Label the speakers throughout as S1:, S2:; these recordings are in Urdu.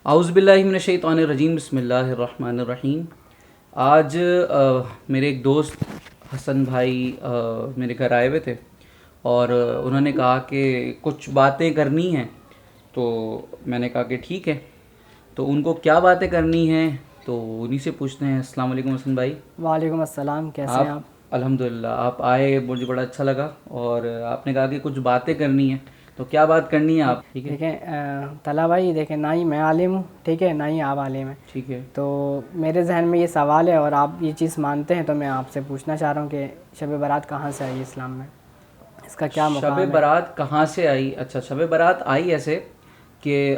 S1: اعوذ باللہ من الشیطان الرجیم، بسم اللہ الرحمن الرحیم۔ آج میرے ایک دوست حسن بھائی میرے گھر آئے ہوئے تھے اور انہوں نے کہا کہ کچھ باتیں کرنی ہیں، تو میں نے کہا کہ ٹھیک ہے۔ تو ان کو کیا باتیں کرنی ہیں تو انہی سے پوچھتے ہیں۔ السلام علیکم حسن بھائی۔
S2: وعلیکم السلام، کیسے ہیں آپ؟
S1: الحمدللہ، آپ آئے مجھے بڑا اچھا لگا اور آپ نے کہا کہ کچھ باتیں کرنی ہیں، تو کیا بات کرنی ہے آپ؟ ٹھیک ہے،
S2: دیکھیں طلحہ بھائی، دیکھیں نہ ہی میں عالم ہوں، ٹھیک ہے، نہ ہی آپ عالم ہیں،
S1: ٹھیک ہے۔
S2: تو میرے ذہن میں یہ سوال ہے اور آپ یہ چیز مانتے ہیں، تو میں آپ سے پوچھنا چاہ رہا ہوں کہ شب برات کہاں سے آئی اسلام میں، اس کا کیا
S1: شب
S2: مقام ہے؟
S1: برات کہاں سے آئی؟ اچھا، شب برات آئی ایسے کہ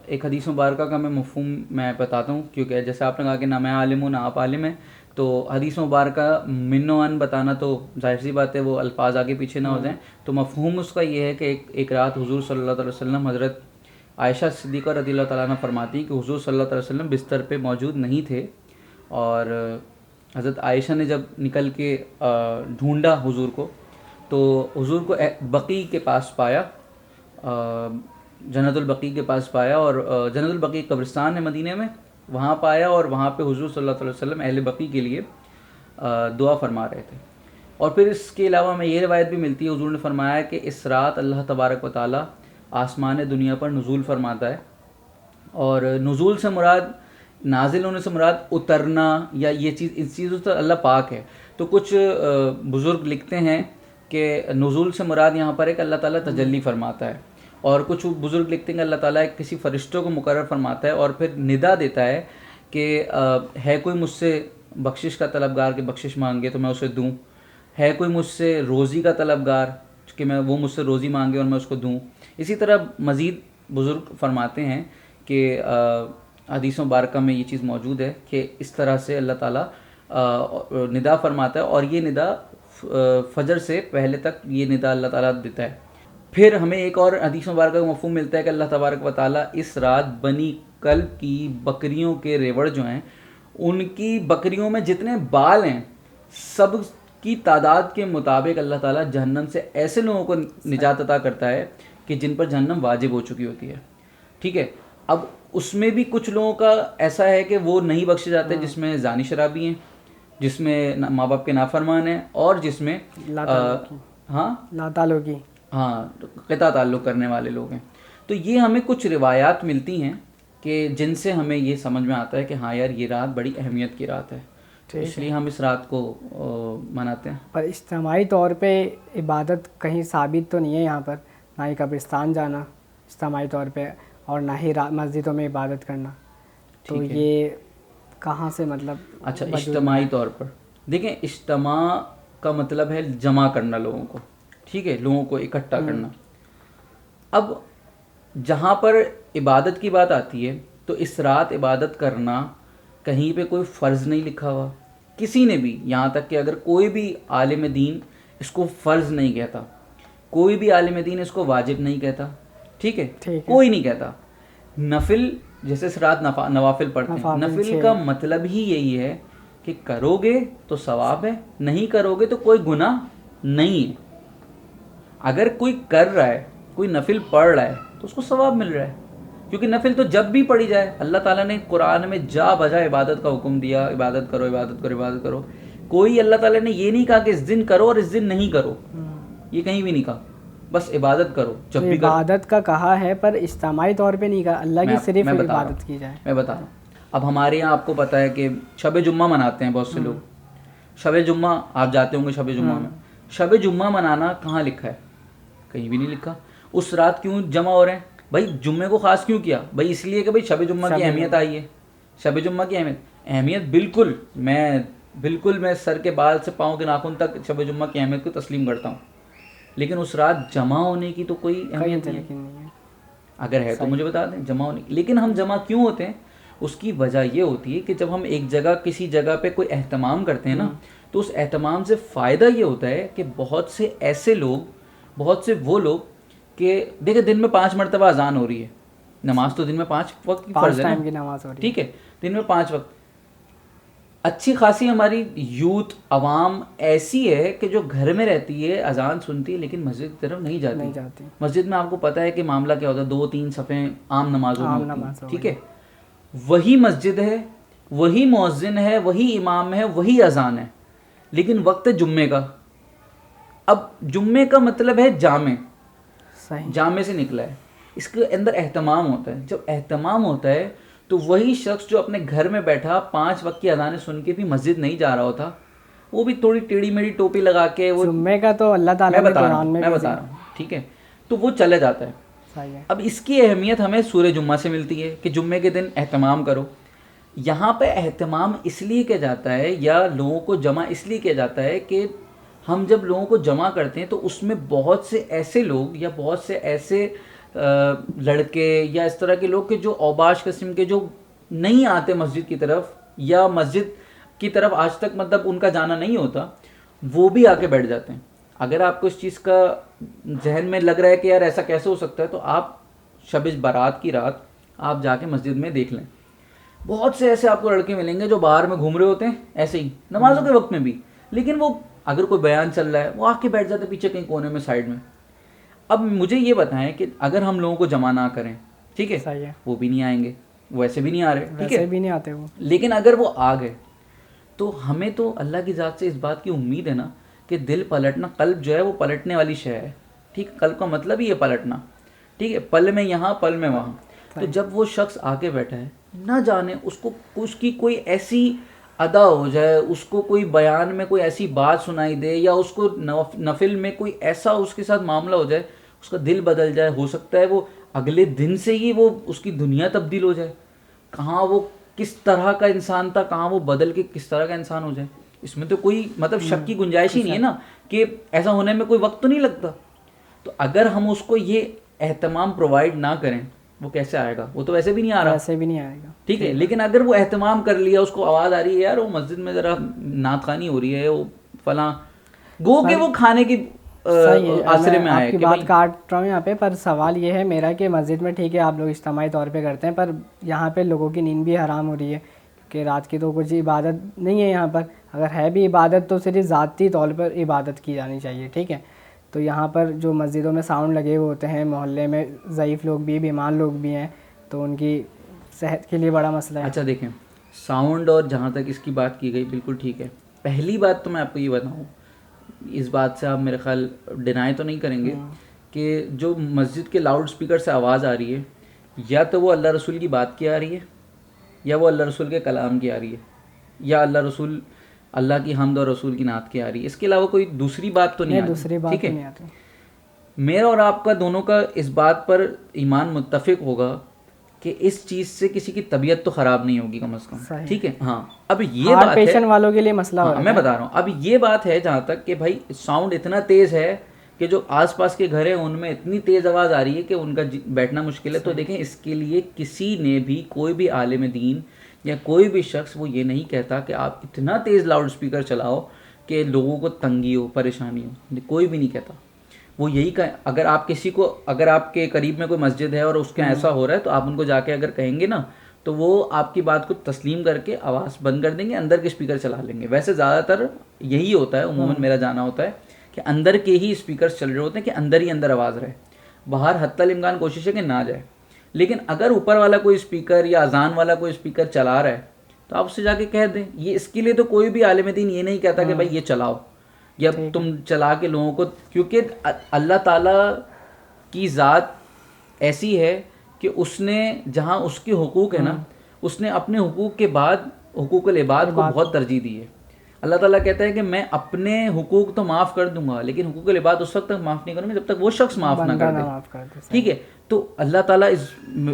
S1: ایک حدیث مبارکہ کا میں مفہوم میں بتاتا ہوں، کیونکہ جیسے آپ نے کہا کہ نہ میں عالم ہوں نہ آپ عالم ہیں، تو حدیث مبارکہ من و ان بتانا تو ظاہر سی بات ہے، وہ الفاظ آگے پیچھے نہ ہو جائیں، تو مفہوم اس کا یہ ہے کہ ایک رات حضور صلی اللہ علیہ وسلم، حضرت عائشہ صدیقہ رضی اللہ تعالیٰ عنہ فرماتی کہ حضور صلی اللہ علیہ وسلم بستر پہ موجود نہیں تھے، اور حضرت عائشہ نے جب نکل کے ڈھونڈا حضور کو، تو حضور کو بقیع کے پاس پایا، جنت البقیع کے پاس پایا، اور جنت البقیع قبرستان ہے مدینہ میں، وہاں پایا، اور وہاں پہ حضور صلی اللہ علیہ وسلم اہل بقیع کے لیے دعا فرما رہے تھے۔ اور پھر اس کے علاوہ میں یہ روایت بھی ملتی ہے، حضور نے فرمایا کہ اس رات اللہ تبارک و تعالیٰ آسمان دنیا پر نزول فرماتا ہے، اور نزول سے مراد، نازل ہونے سے مراد اترنا، یا یہ چیز، اس چیزوں سے اللہ پاک ہے۔ تو کچھ بزرگ لکھتے ہیں کہ نزول سے مراد یہاں پر ہے کہ اللہ تعالیٰ تجلی فرماتا ہے، اور کچھ بزرگ لکھتے ہیں کہ اللہ تعالیٰ کسی فرشتوں کو مقرر فرماتا ہے اور پھر ندا دیتا ہے کہ ہے کوئی مجھ سے بخشش کا طلبگار کہ بخشش مانگے تو میں اسے دوں، ہے کوئی مجھ سے روزی کا طلبگار کہ میں وہ مجھ سے روزی مانگے اور میں اس کو دوں۔ اسی طرح مزید بزرگ فرماتے ہیں کہ حدیث مبارکہ میں یہ چیز موجود ہے کہ اس طرح سے اللہ تعالیٰ ندا فرماتا ہے، اور یہ ندا فجر سے پہلے تک یہ ندا اللہ تعالیٰ دیتا ہے۔ پھر ہمیں ایک اور حدیث مبارکہ کا مفہوم ملتا ہے کہ اللہ تبارک و تعالیٰ اس رات بنی کلب کی بکریوں کے ریوڑ جو ہیں، ان کی بکریوں میں جتنے بال ہیں، سب کی تعداد کے مطابق اللہ تعالیٰ جہنم سے ایسے لوگوں کو نجات عطا کرتا ہے کہ جن پر جہنم واجب ہو چکی ہوتی ہے، ٹھیک ہے۔ اب اس میں بھی کچھ لوگوں کا ایسا ہے کہ وہ نہیں بخشے جاتے، جس میں زانی شرابی ہیں، جس میں ماں باپ کے نافرمان ہیں، اور جس میں قطع تعلق کرنے والے لوگ ہیں۔ تو یہ ہمیں کچھ روایات ملتی ہیں کہ جن سے ہمیں یہ سمجھ میں آتا ہے کہ ہاں یار، یہ رات بڑی اہمیت کی رات ہے، اس لیے ہم اس رات کو مناتے ہیں۔
S2: پر اجتماعی طور پہ عبادت کہیں ثابت تو نہیں ہے یہاں پر، نہ ہی قبرستان جانا اجتماعی طور پہ، اور نہ ہی مسجدوں میں عبادت کرنا، تو یہ کہاں سے مطلب؟
S1: اچھا، اجتماعی طور پر دیکھیں، اجتماع کا مطلب ہے جمع کرنا لوگوں کو، ٹھیک ہے، لوگوں کو اکٹھا کرنا۔ اب جہاں پر عبادت کی بات آتی ہے تو اس رات عبادت کرنا کہیں پہ کوئی فرض نہیں لکھا ہوا کسی نے بھی، یہاں تک کہ اگر کوئی بھی عالم دین اس کو فرض نہیں کہتا، کوئی بھی عالم دین اس کو واجب نہیں کہتا، ٹھیک ہے، کوئی نہیں کہتا۔ نفل، جیسے اس رات نوافل پڑھتے ہیں، نفل کا مطلب ہی یہی ہے کہ کرو گے تو ثواب ہے، نہیں کرو گے تو کوئی گناہ نہیں ہے۔ اگر کوئی کر رہا ہے، کوئی نفل پڑھ رہا ہے تو اس کو ثواب مل رہا ہے، کیونکہ نفل تو جب بھی پڑھی جائے، اللہ تعالیٰ نے قرآن میں جا بجا عبادت کا حکم دیا، عبادت کرو عبادت کرو عبادت کرو۔ کوئی اللہ تعالیٰ نے یہ نہیں کہا کہ اس دن کرو اور اس دن نہیں کرو، یہ کہیں بھی نہیں کہا، بس عبادت کرو جب بھی کرو۔
S2: عبادت کا کہا ہے پر اجتماعی طور پہ نہیں کہا، اللہ کی صرف عبادت کی جائے۔
S1: میں بتا رہا ہوں، اب ہمارے یہاں آپ کو پتہ ہے کہ شب جمعہ مناتے ہیں بہت سے لوگ، شب جمعہ آپ جاتے ہوں گے شب جمعہ میں، شب جمعہ منانا کہاں لکھا ہے؟ کہیں بھی نہیں لکھا۔ اس رات کیوں جمع ہو رہے ہیں بھائی؟ جمعے کو خاص کیوں کیا بھائی؟ اس لیے کہ بھائی شب جمعہ کی اہمیت آئی ہے، شب جمعہ کی اہمیت بالکل میں سر کے بال سے پاؤں کے ناخن تک شب جمعہ کی اہمیت کو تسلیم کرتا ہوں، لیکن اس رات جمع ہونے کی تو کوئی اہمیت نہیں ہے۔ اگر ہے تو مجھے بتا دیں جمع ہونے کی۔ لیکن ہم جمع کیوں ہوتے ہیں؟ اس کی وجہ یہ ہوتی ہے کہ جب ہم ایک جگہ، کسی جگہ پہ کوئی اہتمام کرتے ہیں نا، تو اس اہتمام سے فائدہ یہ ہوتا ہے کہ بہت سے ایسے لوگ، بہت سے وہ لوگ کہ دیکھیں دن میں 5 مرتبہ اذان ہو رہی ہے، نماز تو دن میں 5 وقت کی فرض ہے نا، ٹھیک ہے، دن میں 5 وقت۔ اچھی خاصی ہماری یوتھ عوام ایسی ہے کہ جو گھر میں رہتی ہے، اذان سنتی ہے، لیکن مسجد کی طرف نہیں جاتی. مسجد میں آپ کو پتہ ہے کہ معاملہ کیا ہوتا ہے، 2-3 صفیں عام نمازوں میں ہوتی ہیں، ٹھیک ہے. وہی مسجد ہے، وہی مؤذن ہے، وہی امام ہے، وہی اذان ہے، لیکن وقت جمعے کا. اب جمعے کا مطلب ہے جامع، جامع سے نکلا ہے، اس کے اندر اہتمام ہوتا ہے. جب اہتمام ہوتا ہے تو وہی شخص جو اپنے گھر میں بیٹھا 5 وقت کی اذانیں سن کے بھی مسجد نہیں جا رہا ہوتا، وہ بھی تھوڑی ٹیڑھی میڑھی ٹوپی لگا کے، وہ
S2: جمعے کا تو اللہ تعالیٰ نے قرآن میں
S1: بتا رہا ہوں، ٹھیک ہے، تو وہ چلے جاتا ہے. اب اس کی اہمیت ہمیں سورہ جمعہ سے ملتی ہے کہ جمعے کے دن اہتمام کرو. یہاں پہ اہتمام اس لیے کیا جاتا ہے یا لوگوں کو جمع اس لیے کیا جاتا ہے کہ ہم جب لوگوں کو جمع کرتے ہیں تو اس میں بہت سے ایسے لوگ یا بہت سے ایسے لڑکے یا اس طرح کے لوگ کہ جو اوباش قسم کے، جو نہیں آتے مسجد کی طرف یا مسجد کی طرف آج تک مطلب ان کا جانا نہیں ہوتا، وہ بھی آ کے بیٹھ جاتے ہیں. اگر آپ کو اس چیز کا ذہن میں لگ رہا ہے کہ یار ایسا کیسے ہو سکتا ہے، تو آپ شب برات کی رات آپ جا کے مسجد میں دیکھ لیں. بہت سے ایسے آپ کو لڑکے ملیں گے جو باہر میں گھوم رہے ہوتے ہیں ایسے ہی نمازوں کے وقت میں بھی، لیکن وہ اگر کوئی بیان چل رہا ہے وہ آ کے بیٹھ جاتے پیچھے کہیں کونے میں سائڈ میں. اب مجھے یہ بتائیں کہ اگر ہم لوگوں کو جمع نہ کریں، ٹھیک ہے، وہ بھی نہیں آئیں گے، وہ ایسے بھی نہیں آ رہے، ٹھیک ہے،
S2: بھی نہیں آتے وہ،
S1: لیکن اگر وہ آ گئے تو ہمیں تو اللہ کی ذات سے اس بات کی امید ہے نا کہ دل پلٹنا، قلب جو ہے وہ پلٹنے والی شے ہے، ٹھیک. قلب کا مطلب ہی ہے پلٹنا، ٹھیک ہے، پل میں یہاں پل میں وہاں. تو جب وہ شخص آ کے بیٹھا ہے، نہ جانے اس کی کوئی ایسی ادا ہو جائے، اس کو کوئی بیان میں کوئی ایسی بات سنائی دے، یا اس کو نفل میں کوئی ایسا اس کے ساتھ معاملہ ہو جائے، اس کا دل بدل جائے. ہو سکتا ہے وہ اگلے دن سے ہی وہ اس کی دنیا تبدیل ہو جائے. کہاں وہ کس طرح کا انسان تھا، کہاں وہ بدل کے کس طرح کا انسان ہو جائے. اس میں تو کوئی مطلب شک کی گنجائش ہی نہیں ہے نا کہ ایسا ہونے میں کوئی وقت تو نہیں لگتا. تو اگر ہم اس کو یہ اہتمام پرووائڈ نہ کریں، وہ کیسے آئے گا؟ وہ تو ویسے بھی نہیں آ رہا،
S2: ویسے بھی نہیں آئے گا،
S1: ٹھیک ہے. لیکن اگر وہ اہتمام کر لیا، اس کو آواز آ رہی ہے یار وہ مسجد میں ذرا نعت خوانی ہو رہی ہے، وہ فلاں، گو کہ وہ کھانے کی آسرے میں آئے.
S2: آپ کی بات کاٹ رہا ہوں یہاں پہ، پر سوال یہ ہے میرا کہ مسجد میں ٹھیک ہے آپ لوگ اجتماعی طور پہ کرتے ہیں، پر یہاں پہ لوگوں کی نیند بھی حرام ہو رہی ہے کہ رات کی تو کچھ عبادت نہیں ہے یہاں پر. اگر ہے بھی عبادت تو صرف ذاتی طور پر عبادت کی جانی چاہیے، ٹھیک ہے. تو یہاں پر جو مسجدوں میں ساؤنڈ لگے ہوئے ہوتے ہیں، محلے میں ضعیف لوگ بھی، بیمار لوگ بھی ہیں، تو ان کی صحت کے لیے بڑا مسئلہ ہے.
S1: اچھا دیکھیں، ساؤنڈ اور جہاں تک اس کی بات کی گئی بالکل ٹھیک ہے. پہلی بات تو میں آپ کو یہ بتاؤں، اس بات سے آپ میرے خیال ڈینائی تو نہیں کریں گے کہ جو مسجد کے لاؤڈ اسپیکر سے آواز آ رہی ہے، یا تو وہ اللہ رسول کی بات کی آ رہی ہے، یا وہ اللہ رسول کے کلام کی آ رہی ہے، یا اللہ کی حمد اور رسول کی نعت کی آ رہی ہے. اس کے علاوہ کوئی دوسری بات تو نہیں آتی، ٹھیک ہے. میرا اور آپ کا دونوں کا اس بات پر ایمان متفق ہوگا کہ اس چیز سے کسی کی طبیعت تو خراب نہیں ہوگی کم از کم، ٹھیک ہے. ہاں اب یہ بات ہے
S2: والوں کے لیے مسئلہ ہو رہا ہے،
S1: میں بتا رہا ہوں. اب یہ بات ہے جہاں تک کہ بھائی ساؤنڈ اتنا تیز ہے کہ جو آس پاس کے گھر ہیں ان میں اتنی تیز آواز آ رہی ہے کہ ان کا بیٹھنا مشکل ہے. تو دیکھیں اس کے لیے کسی نے بھی، کوئی بھی عالم دین یا کوئی بھی شخص وہ یہ نہیں کہتا کہ آپ اتنا تیز لاؤڈ اسپیکر چلاؤ کہ لوگوں کو تنگی ہو، پریشانی ہو. کوئی بھی نہیں کہتا. وہ یہی کہ اگر آپ کسی کو، اگر آپ کے قریب میں کوئی مسجد ہے اور اس کے ایسا ہو رہا ہے، تو آپ ان کو جا کے اگر کہیں گے نا تو وہ آپ کی بات کو تسلیم کر کے آواز بند کر دیں گے، اندر کے اسپیکر چلا لیں گے. ویسے زیادہ تر یہی ہوتا ہے، عموماً میرا جانا ہوتا ہے کہ اندر کے ہی اسپیکرز چل رہے ہوتے ہیں کہ اندر ہی اندر آواز رہے، باہر حتی الامکان کوشش ہے کہ نہ جائے. لیکن اگر اوپر والا کوئی اسپیکر یا اذان والا کوئی اسپیکر چلا رہا ہے تو آپ اس سے جا کے کہہ دیں. یہ اس کے لیے تو کوئی بھی عالم دین یہ نہیں کہتا کہ بھائی یہ چلاؤ یا تم چلا کے لوگوں کو، کیونکہ اللہ تعالیٰ کی ذات ایسی ہے کہ اس نے جہاں اس کے حقوق ہے نا، اس نے اپنے حقوق کے بعد حقوق العباد کو بہت ترجیح دی ہے. اللہ تعالیٰ کہتا ہے کہ میں اپنے حقوق تو معاف کر دوں گا، لیکن حقوق العباد اس وقت تک معاف نہیں کروں گا جب تک وہ شخص معاف نہ کر دے، ٹھیک ہے. تو اللہ تعالیٰ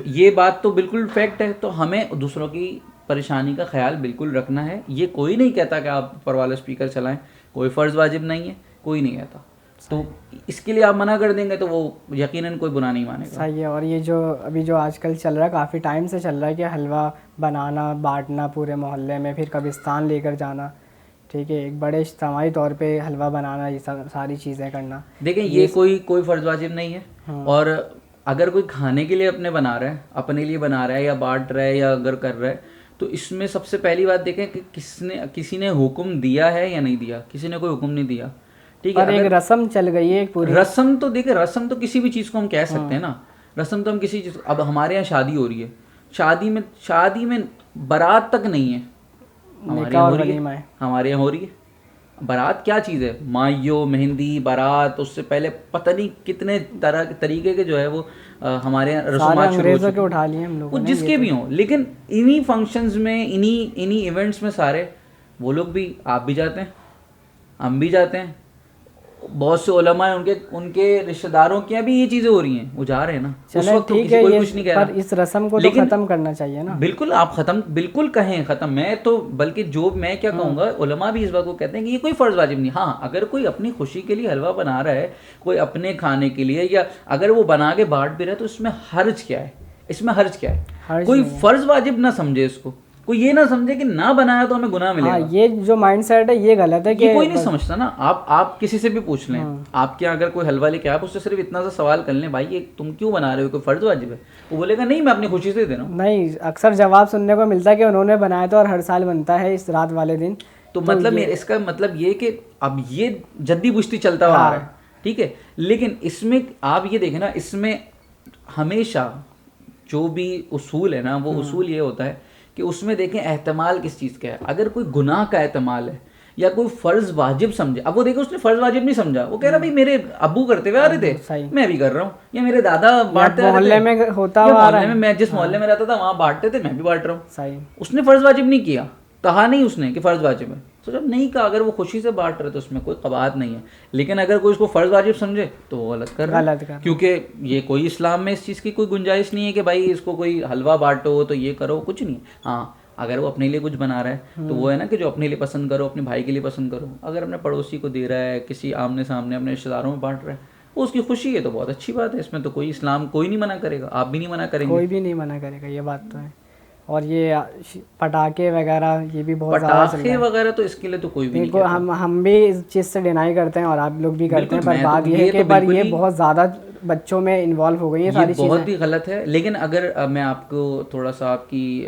S1: یہ بات تو بالکل فیکٹ ہے. تو ہمیں دوسروں کی پریشانی کا خیال بالکل رکھنا ہے. یہ کوئی نہیں کہتا کہ آپ اوپر والا اسپیکر چلائیں، کوئی فرض واجب نہیں ہے، کوئی نہیں کہتا. تو اس کے لیے آپ منع کر دیں گے تو وہ یقیناً کوئی برا نہیں مانے گا.
S2: صحیح ہے. اور یہ جو ابھی جو آج کل چل رہا ہے، کافی ٹائم سے چل رہا ہے کہ حلوہ بنانا، بانٹنا پورے محلے میں، پھر قبرستان لے کر جانا، ٹھیک ہے، ایک بڑے اجتماعی طور پہ حلوہ بنانا، یہ ساری چیزیں کرنا.
S1: دیکھیں یہ کوئی فرض واجب نہیں ہے. اور اگر کوئی کھانے کے لیے اپنے بنا رہا ہے، اپنے لیے بنا رہا ہے یا بانٹ رہا ہے یا اگر کر رہا ہے تو اس میں سب سے پہلی بات دیکھیں کہ کسی نے حکم دیا ہے یا نہیں دیا. کسی نے کوئی حکم نہیں دیا, ٹھیک ہے.
S2: ایک رسم چل گئی ہے ایک پوری
S1: رسم. تو دیکھیں رسم تو کسی بھی چیز کو ہم کہہ سکتے ہیں نا. رسم تو ہم کسی چیز, اب ہمارے یہاں شادی ہو رہی ہے, شادی میں بارات تک نہیں ہے, ہمارے یہاں ہو رہی ہے, ہمارے یہاں ہو رہی ہے. بارات کیا چیز ہے؟ مائیو, مہندی, بارات. اس سے پہلے پتہ نہیں کتنے طریقے کے جو ہے وہ ہمارے یہاں رسومات شروع ہو چکے ہیں, وہ جس کے بھی ہوں. لیکن انہی فنکشنز میں, انہی ایونٹس میں سارے وہ لوگ بھی, آپ بھی جاتے ہیں, ہم بھی جاتے ہیں, بہت سے علماء ہیں ان کے رشتہ داروں کی بھی یہ چیزیں ہو ری ہیں, وہ جا رہے ہیں نا. اس وقت تو کسی کوئی کچھ نہیں کہہ رہا,
S2: پر اس رسم کو تو ختم کرنا چاہیے نا.
S1: بالکل آپ ختم, بالکل کہیں ختم. میں تو بلکہ جو میں کیا کہوں گا, علماء بھی اس بات کو کہتے ہیں کہ یہ کوئی فرض واجب نہیں. ہاں اگر کوئی اپنی خوشی کے لیے حلوہ بنا رہا ہے, کوئی اپنے کھانے کے لیے, یا اگر وہ بنا کے بانٹ بھی رہا ہے, تو اس میں حرج کیا ہے؟ اس میں حرج کیا ہے؟ کوئی فرض واجب نہ سمجھے اس کو, کوئی یہ نہ سمجھے کہ نہ بنایا تو ہمیں گناہ ملے گا.
S2: یہ جو مائنڈ سیٹ ہے یہ غلط ہے, کہ
S1: کوئی نہیں سمجھتا نا. آپ کسی سے بھی پوچھ لیں, آپ کے اگر کوئی حلوہ لے کے, آپ اس سے صرف اتنا سا سوال کر لیں, بھائی یہ تم کیوں بنا رہے ہو, کوئی فرض واجب ہے؟ وہ بولے گا نہیں, میں اپنی خوشی سے دے رہا ہوں.
S2: نہیں, اکثر جواب سننے کو ملتا ہے کہ انہوں نے بنایا تھا اور ہر سال بنتا ہے اس رات والے دن.
S1: تو مطلب اس کا مطلب یہ کہ اب یہ جدی بجتی چلتا ہوا آ رہا ہے, ٹھیک ہے. لیکن اس میں آپ یہ دیکھیں نا, اس میں ہمیشہ جو بھی اصول ہے نا, وہ اصول یہ ہوتا ہے کہ اس میں دیکھیں احتمال کس چیز کا ہے. اگر کوئی گناہ کا احتمال ہے یا کوئی فرض واجب سمجھے, اب وہ دیکھیں اس نے فرض واجب نہیں سمجھا, وہ کہہ رہا بھائی میرے ابو کرتے ہوئے آ رہے تھے, میں بھی کر رہا ہوں, یا میرے دادا بانٹتے
S2: محلے میں ہوتا ہوا
S1: محلے میں جس محلے میں رہتا تھا وہاں بانٹتے تھے, میں بھی بانٹ رہا ہوں. اس نے فرض واجب نہیں کیا, کہا نہیں اس نے کہ فرض واجب ہے, تو جب نہیں کہا, اگر وہ خوشی سے بانٹ رہے تو اس میں کوئی قباحت نہیں ہے. لیکن اگر کوئی اس کو فرض واجب سمجھے تو وہ غلط کر رہا ہے, کیونکہ یہ کوئی اسلام میں اس چیز کی کوئی گنجائش نہیں ہے کہ بھائی اس کو کوئی حلوہ بانٹو تو یہ کرو, کچھ نہیں. ہاں اگر وہ اپنے لیے کچھ بنا رہا ہے تو وہ ہے نا کہ جو اپنے لیے پسند کرو, اپنے بھائی کے لیے پسند کرو. اگر اپنے پڑوسی کو دے رہا ہے, کسی آمنے سامنے اپنے رشتہ داروں میں بانٹ رہا ہے, وہ اس کی خوشی ہے, تو بہت اچھی بات ہے. اس میں تو کوئی اسلام کوئی نہیں منع کرے گا, آپ بھی نہیں منع کریں گے,
S2: کوئی بھی نہیں منع کرے گا, یہ بات تو ہے. اور یہ پٹاخے وغیرہ یہ بھی بہت زیادہ چل رہا ہے.
S1: پٹاخے وغیرہ تو اس کے لیے تو کوئی بھی نہیں
S2: کہتا. ہم بھی اس چیز سے ڈینائی کرتے ہیں اور آپ لوگ بھی کرتے ہیں, پر بات یہ ہے کہ پر یہ بہت زیادہ بچوں میں انوالو ہو گئی ہیں ساری چیزیں,
S1: بہت ہی غلط ہے. لیکن اگر میں آپ کو تھوڑا سا آپ کی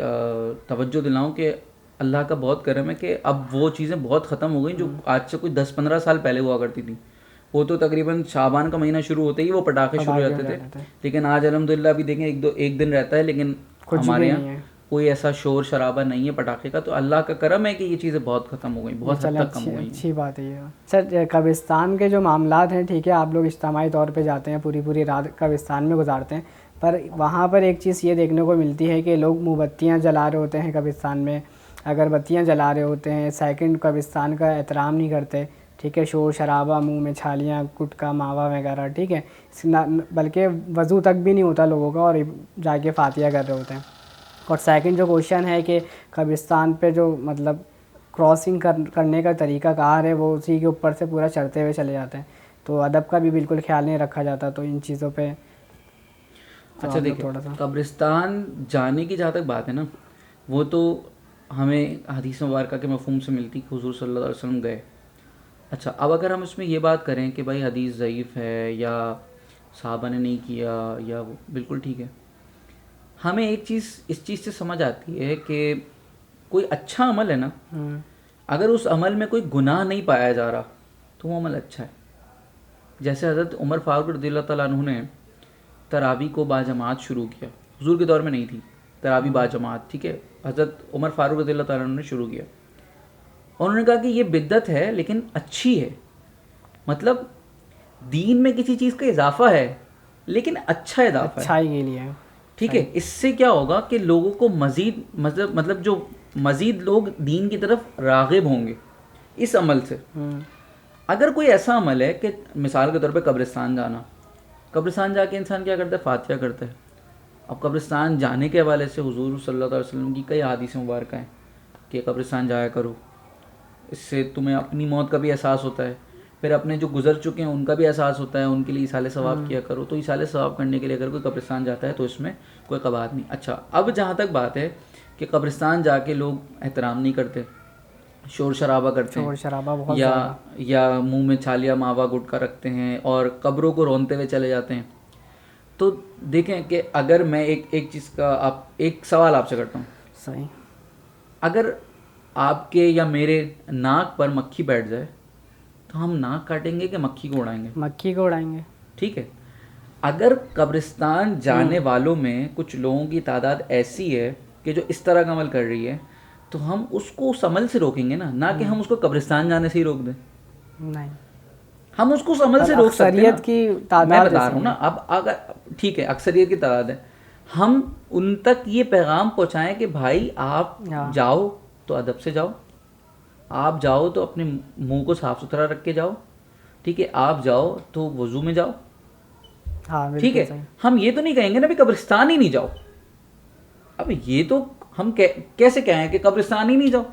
S1: توجہ دلاؤں کہ اللہ کا بہت کرم ہے کہ اب وہ چیزیں بہت ختم ہو گئیں جو آج سے کوئی 10-15 سال پہلے ہوا کرتی تھیں. وہ تو تقریباً شعبان کا مہینہ شروع ہوتے ہی وہ پٹاخے شروع ہو جاتے تھے. لیکن آج الحمدللہ ابھی دیکھیں ایک دن رہتا ہے, لیکن ہمارے یہاں کوئی ایسا شور شرابہ نہیں ہے پٹاخے کا. تو اللہ کا کرم ہے کہ یہ چیزیں بہت ختم ہو گئیں, بہت حد تک کم ہو گئیں.
S2: اچھی بات ہے یہ. سر قبرستان کے جو معاملات ہیں, ٹھیک ہے, آپ لوگ اجتماعی طور پہ جاتے ہیں, پوری رات قبرستان میں گزارتے ہیں, پر وہاں پر ایک چیز یہ دیکھنے کو ملتی ہے کہ لوگ موم بتیاں جلا رہے ہوتے ہیں قبرستان میں, اگربتیاں جلا رہے ہوتے ہیں. سیکنڈ, قبرستان کا احترام نہیں کرتے, ٹھیک ہے, شور شرابہ, منہ میں چھالیاں, گٹکا ماوا وغیرہ, ٹھیک ہے, بلکہ وضو تک بھی نہیں ہوتا لوگوں کا, اور جا کے فاتحہ کر رہے ہوتے ہیں. اور سیکنڈ جو کوشچن ہے کہ قبرستان پہ جو مطلب کراسنگ کرنے کا طریقہ کار ہے, وہ اسی کے اوپر سے پورا چڑھتے ہوئے چلے جاتے ہیں, تو ادب کا بھی بالکل خیال نہیں رکھا جاتا. تو ان چیزوں پہ
S1: اچھا دیکھیں, قبرستان جانے کی جہاں تک بات ہے نا, وہ تو ہمیں حدیث مبارکہ کے مفہوم سے ملتی کہ حضور صلی اللہ علیہ وسلم گئے. اچھا, اب اگر ہم اس میں یہ بات کریں کہ بھائی حدیث ضعیف ہے یا صحابہ نے نہیں کیا, یا بالکل ٹھیک ہے, ہمیں ایک چیز اس چیز سے سمجھ آتی ہے کہ کوئی اچھا عمل ہے نا, اگر اس عمل میں کوئی گناہ نہیں پایا جا رہا تو وہ عمل اچھا ہے. جیسے حضرت عمر فاروق رضی اللہ تعالیٰ عنہ نے تراویح کو باجماعت شروع کیا. حضور کے دور میں نہیں تھی تراویح باجماعت, ٹھیک ہے, حضرت عمر فاروق رضی اللہ تعالیٰ عنہ نے شروع کیا. اور انہوں نے کہا کہ یہ بدعت ہے لیکن اچھی ہے, مطلب دین میں کسی چیز کا اضافہ ہے لیکن اچھا اضافہ ہے,
S2: اچھائی کے لیے,
S1: ٹھیک ہے. اس سے کیا ہوگا کہ لوگوں کو مزید مطلب جو مزید لوگ دین کی طرف راغب ہوں گے اس عمل سے. اگر کوئی ایسا عمل ہے کہ مثال کے طور پہ قبرستان جانا, قبرستان جا کے انسان کیا کرتا ہے, فاتحہ کرتا ہے. اب قبرستان جانے کے حوالے سے حضور صلی اللہ علیہ وسلم کی کئی احادیث مبارکہ ہیں کہ قبرستان جایا کرو, اس سے تمہیں اپنی موت کا بھی احساس ہوتا ہے, پھر اپنے جو گزر چکے ہیں ان کا بھی احساس ہوتا ہے, ان کے لیے ایصال ثواب کیا کرو. تو ایصال ثواب کرنے کے لیے اگر کوئی قبرستان جاتا ہے تو اس میں کوئی قباحت نہیں. اچھا, اب جہاں تک بات ہے کہ قبرستان جا کے لوگ احترام نہیں کرتے, شور شرابہ کرتے ہیں, یا منہ میں چھالیاں ماوا گٹکا رکھتے ہیں اور قبروں کو رونتے ہوئے چلے جاتے ہیں, تو دیکھیں کہ اگر میں ایک چیز کا ایک سوال آپ سے کرتا ہوں,
S2: صحیح,
S1: اگر آپ کے یا میرے ناک پر مکھی بیٹھ جائے تو ہم ناک کاٹیں گے کہ مکھی کو اڑائیں گے؟
S2: مکھی کو اڑائیں گے.
S1: ٹھیک ہے. اگر قبرستان جانے والوں میں کچھ لوگوں کی تعداد ایسی ہے کہ جو اس طرح کا عمل کر رہی ہے تو ہم اس کو اس عمل سے روکیں گے نا, نہ کہ ہم اس کو قبرستان جانے سے ہی روک دیں.
S2: نہیں,
S1: ہم اس کو اس عمل سے روک سکتے ہیں.
S2: اکثریت کی تعداد
S1: میں بتا رہا ہوں نا. اب اگر ٹھیک ہے اکثریت کی تعداد ہے, ہم ان تک یہ پیغام پہنچائیں کہ بھائی آپ جاؤ تو ادب سے جاؤ, آپ جاؤ تو اپنے منہ کو صاف ستھرا رکھ کے جاؤ, ٹھیک ہے, آپ جاؤ تو وضو میں جاؤ, ٹھیک ہے. ہم یہ تو نہیں کہیں گے نا بھی قبرستان ہی نہیں جاؤ. اب یہ تو ہم کیسے کہیں کہ قبرستان ہی نہیں جاؤ,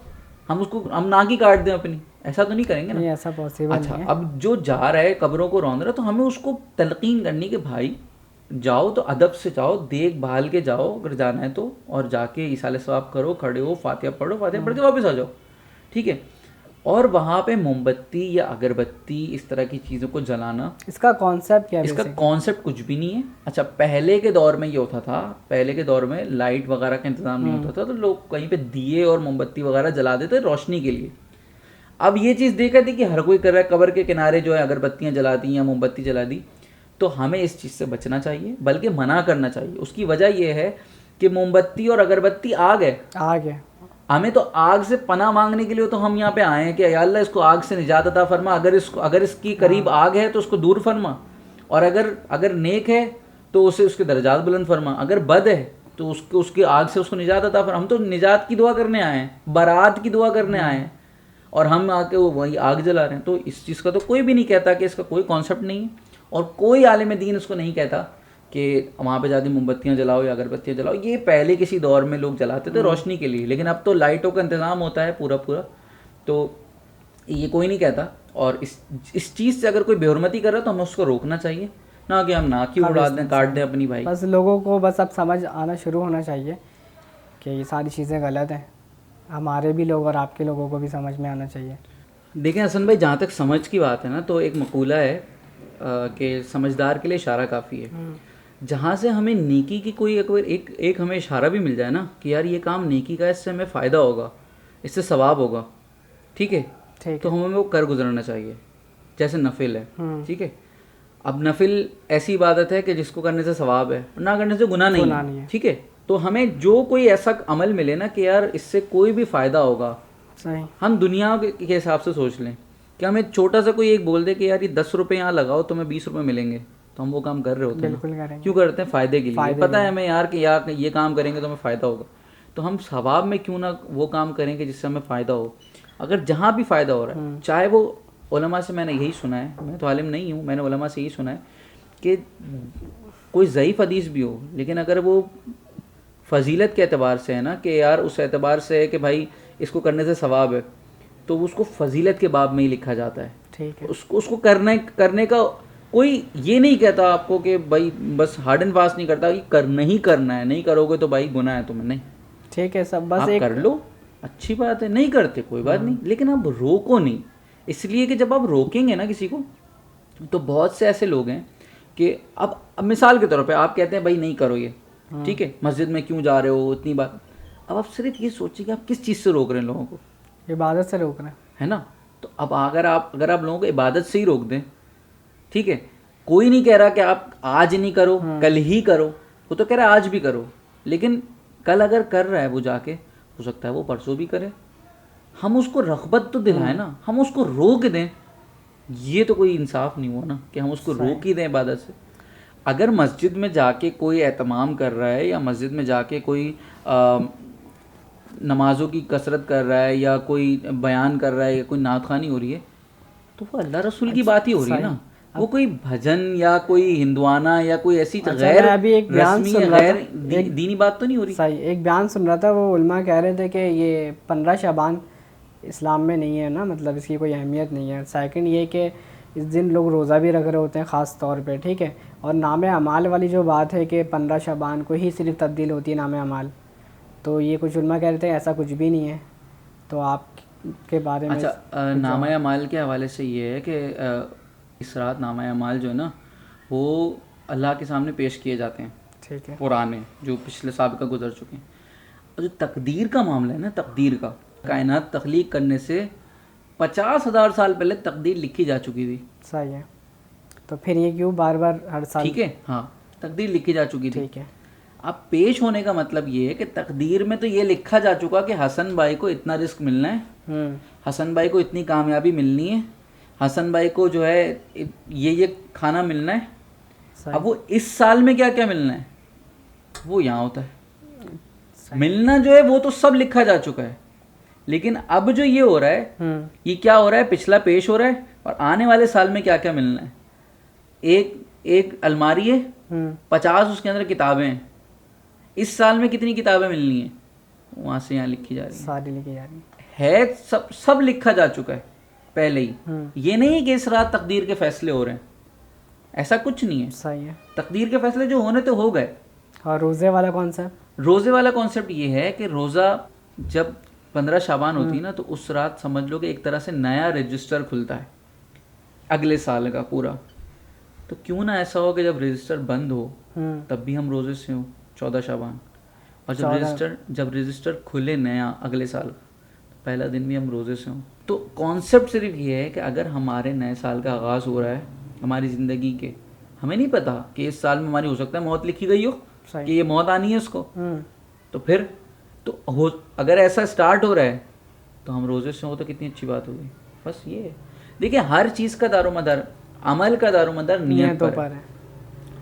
S1: ہم ناک ہی کاٹ دیں اپنی, ایسا تو نہیں کریں گے نا.
S2: ایسا پاسبل نہیں ہے.
S1: اب جو جا رہا ہے قبروں کو روند رہا ہے تو ہمیں اس کو تلقین کرنی کہ بھائی جاؤ تو ادب سے جاؤ, دیکھ بھال کے جاؤ اگر جانا ہے تو, اور جا کے ایصال ثواب کرو, کھڑے ہو, فاتحہ پڑھو, فاتحہ پڑھ کے واپس آ جاؤ, ٹھیک ہے. اور وہاں پہ موم بتی یا اگربتی اس طرح کی چیزوں کو جلانا,
S2: اس کا کانسیپٹ کیا ہے؟
S1: اس کا کانسیپٹ کچھ بھی نہیں ہے. اچھا پہلے کے دور میں یہ ہوتا تھا, پہلے کے دور میں لائٹ وغیرہ کا انتظام نہیں ہوتا تھا تو لوگ کہیں پہ دیے اور موم بتی وغیرہ جلا دیتے روشنی کے لیے. اب یہ چیز دیکھا تھی کہ ہر کوئی کر رہا ہے, قبر کے کنارے جو ہے اگربتیاں جلا دی یا موم بتی جلا دی, تو ہمیں اس چیز سے بچنا چاہیے بلکہ منع کرنا چاہیے. اس کی وجہ یہ ہے کہ موم بتی اور اگربتی آگ ہے, ہمیں تو آگ سے پناہ مانگنے کے لیے تو ہم یہاں پہ آئے ہیں کہ یا اللہ اس کو آگ سے نجات عطا فرما, اگر اس کی قریب آگ ہے تو اس کو دور فرما, اور اگر نیک ہے تو اسے اس کے درجات بلند فرما, اگر بد ہے تو اس کی آگ سے اس کو نجات عطا فرما. ہم تو نجات کی دعا کرنے آئے ہیں, برات کی دعا کرنے آئے ہیں, اور ہم آ کے وہی آگ جلا رہے ہیں. تو اس چیز کا تو کوئی بھی نہیں کہتا کہ اس کا کوئی کانسیپٹ نہیں ہے, اور کوئی عالم دین اس کو نہیں کہتا کہ وہاں پہ جاتی موم بتیاں جلاؤ یا اگربتیاں جلاؤ. یہ پہلے کسی دور میں لوگ جلاتے تھے روشنی کے لیے, لیکن اب تو لائٹوں کا انتظام ہوتا ہے پورا, تو یہ کوئی نہیں کہتا. اور اس چیز سے اگر کوئی بے حرمتی کر رہا ہے تو ہمیں اس کو روکنا چاہیے, نہ کہ ہم ناک ہی اڑا دیں, کاٹ دیں اپنی. بھائی
S2: بس لوگوں کو بس اب سمجھ آنا شروع ہونا چاہیے کہ یہ ساری چیزیں غلط ہیں. ہمارے بھی لوگ اور آپ کے لوگوں کو بھی سمجھ میں آنا چاہیے. دیکھیں
S1: حسن بھائی, جہاں تک سمجھ کی بات ہے نا, تو ایک مقولہ ہے کہ سمجھدار کے لیے اشارہ کافی ہے. جہاں سے ہمیں نیکی کی کوئی ایک ہمیں اشارہ بھی مل جائے نا کہ یار یہ کام نیکی کا, اس سے ہمیں فائدہ ہوگا, اس سے ثواب ہوگا, ٹھیک ہے, تو ہمیں وہ کر گزرنا چاہیے. جیسے نفل ہے, ٹھیک ہے, اب نفل ایسی عبادت ہے کہ جس کو کرنے سے ثواب ہے, نہ کرنے سے گناہ نہیں ہے, ٹھیک ہے. تو ہمیں جو کوئی ایسا عمل ملے نا کہ یار اس سے کوئی بھی فائدہ ہوگا, ہم دنیا کے حساب سے سوچ لیں کہ ہمیں چھوٹا سا کوئی ایک بول دے کہ یار یہ 10 روپے یہاں لگاؤ تو ہمیں 20 روپے ملیں گے, تو ہم وہ کام کر رہے ہوتے ہیں. کیوں کرتے ہیں؟ فائدے کے لیے. پتہ ہے ہمیں یار کہ یار یہ کام کریں گے تو ہمیں فائدہ ہوگا, تو ہم ثواب میں کیوں نہ وہ کام کریں کہ جس سے ہمیں فائدہ ہو. اگر جہاں بھی فائدہ ہو رہا ہے, چاہے وہ علماء سے, میں نے یہی سنا ہے, میں تو عالم نہیں ہوں, میں نے علماء سے یہی سنا ہے کہ کوئی ضعیف حدیث بھی ہو لیکن اگر وہ فضیلت کے اعتبار سے ہے نا کہ یار اس اعتبار سے ہے کہ بھائی اس کو کرنے سے ثواب ہے, تو اس کو فضیلت کے باب میں ہی لکھا جاتا ہے. ٹھیک ہے, اس کو کرنے کا کوئی یہ نہیں کہتا آپ کو کہ بھائی بس ہارڈ اینڈ فاسٹ نہیں کرتا کہ نہیں کرنا ہے, نہیں کرو گے تو بھائی گناہ ہے تمہیں. نہیں,
S2: ٹھیک ہے, سب بس
S1: آپ کر لو, اچھی بات ہے, نہیں کرتے کوئی بات نہیں, لیکن آپ روکو نہیں. اس لیے کہ جب آپ روکیں گے نا کسی کو, تو بہت سے ایسے لوگ ہیں کہ اب مثال کے طور پہ آپ کہتے ہیں بھائی نہیں کرو یہ, ٹھیک ہے, مسجد میں کیوں جا رہے ہو اتنی بات. اب آپ صرف یہ سوچیں کہ آپ کس چیز سے روک رہے ہیں لوگوں کو.
S2: عبادت سے روک رہے ہیں,
S1: ہے نا. تو اب اگر آپ لوگوں کو عبادت سے ہی روک دیں, ٹھیک ہے, کوئی نہیں کہہ رہا کہ آپ آج نہیں کرو کل ہی کرو, وہ تو کہہ رہا ہے آج بھی کرو, لیکن کل اگر کر رہا ہے وہ جا کے, ہو سکتا ہے وہ پرسوں بھی کرے. ہم اس کو رغبت تو دلائیں نا, ہم اس کو روک دیں. یہ تو کوئی انصاف نہیں ہوا نا کہ ہم اس کو روک ہی دیں عبادت سے. اگر مسجد میں جا کے کوئی اہتمام کر رہا ہے یا مسجد میں جا کے کوئی نمازوں کی کثرت کر رہا ہے یا کوئی بیان کر رہا ہے یا کوئی نعت خوانی ہو رہی ہے, تو وہ اللہ رسول کی بات ہی ہو رہی ہے نا. وہ کوئی بھجن یا کوئی ہندوانہ یا کوئی ایسی غیر رسمی غیر دینی بات تو نہیں ہو رہی.
S2: صحیح, ایک بیان سن رہا تھا, وہ علماء کہہ رہے تھے کہ یہ 15 شعبان اسلام میں نہیں ہے نا, مطلب اس کی کوئی اہمیت نہیں ہے. سیکنڈ یہ کہ اس دن لوگ روزہ بھی رکھ رہے ہوتے ہیں خاص طور پہ, ٹھیک ہے. اور نام اعمال والی جو بات ہے کہ 15 شعبان کو ہی صرف تبدیل ہوتی ہے نام اعمال, تو یہ کچھ علماء کہہ رہے تھے ایسا کچھ بھی نہیں ہے. تو آپ کے بارے میں.
S1: اچھا, نام اعمال کے حوالے سے یہ ہے کہ اس رات نام اعمال جو ہے نا وہ اللہ کے سامنے پیش کیے جاتے ہیں,
S2: ٹھیک ہے,
S1: پرانے جو پچھلے سابقہ گزر چکے ہیں. جو تقدیر کا معاملہ ہے نا، تقدیر کا، کائنات تخلیق کرنے سے 50,000 سال پہلے تقدیر لکھی جا چکی تھی.
S2: صحیح ہے. تو پھر یہ کیوں بار بار ہر سال؟
S1: ٹھیک ہے، ہاں تقدیر لکھی جا چکی تھی.
S2: ٹھیک ہے.
S1: اب پیش ہونے کا مطلب یہ ہے کہ تقدیر میں تو یہ لکھا جا چکا کہ حسن بھائی کو اتنا رزق ملنا ہے، حسن بھائی کو اتنی کامیابی ملنی ہے، حسن بھائی کو جو ہے یہ کھانا ملنا ہے. اب وہ اس سال میں کیا کیا ملنا ہے وہ یہاں ہوتا ہے. ملنا جو ہے وہ تو سب لکھا جا چکا ہے، لیکن اب جو یہ ہو رہا ہے یہ کیا ہو رہا ہے، پچھلا پیش ہو رہا ہے اور آنے والے سال میں کیا کیا ملنا ہے. ایک الماری ہے، 50 اس کے اندر کتابیں ہیں. اس سال میں کتنی کتابیں ملنی ہیں وہاں سے یہاں لکھی جا رہی ہیں،
S2: ساری لکھی جا رہی
S1: ہے سب لکھا جا چکا ہے پہلے ہی. یہ نہیں کہ اس رات تقدیر کے فیصلے ہو رہے ہیں، ایسا کچھ نہیں ہے.
S2: صحیح ہے.
S1: تقدیر کے فیصلے جو ہونے تو ہو گئے.
S2: اور روزے والا کانسیپٹ؟
S1: روزے والا کانسیپٹ یہ ہے کہ روزہ جب 15 شعبان ہوتی ہے نا تو اس رات سمجھ لو کہ ایک طرح سے نیا رجسٹر کھلتا ہے اگلے سال کا پورا. تو کیوں نہ ایسا ہو کہ جب رجسٹر بند ہو تب بھی ہم روزے سے ہوں 14 شعبان، اور جب رجسٹر کھلے نیا اگلے سال پہلا دن بھی ہم روزے سے ہوں. تو کانسیپٹ صرف یہ ہے کہ اگر ہمارے نئے سال کا آغاز ہو رہا ہے ہماری زندگی کے، ہمیں نہیں پتا کہ اس سال میں ہماری ہو سکتا ہے موت لکھی گئی ہو کہ یہ موت آنی ہے اس کو، تو پھر تو اگر ایسا سٹارٹ ہو رہا ہے تو ہم روزے سے ہوں تو کتنی اچھی بات ہوگی. بس یہ ہے. دیکھیں ہر چیز کا دار و مدار، عمل کا دار و مدار نیت پر ہے.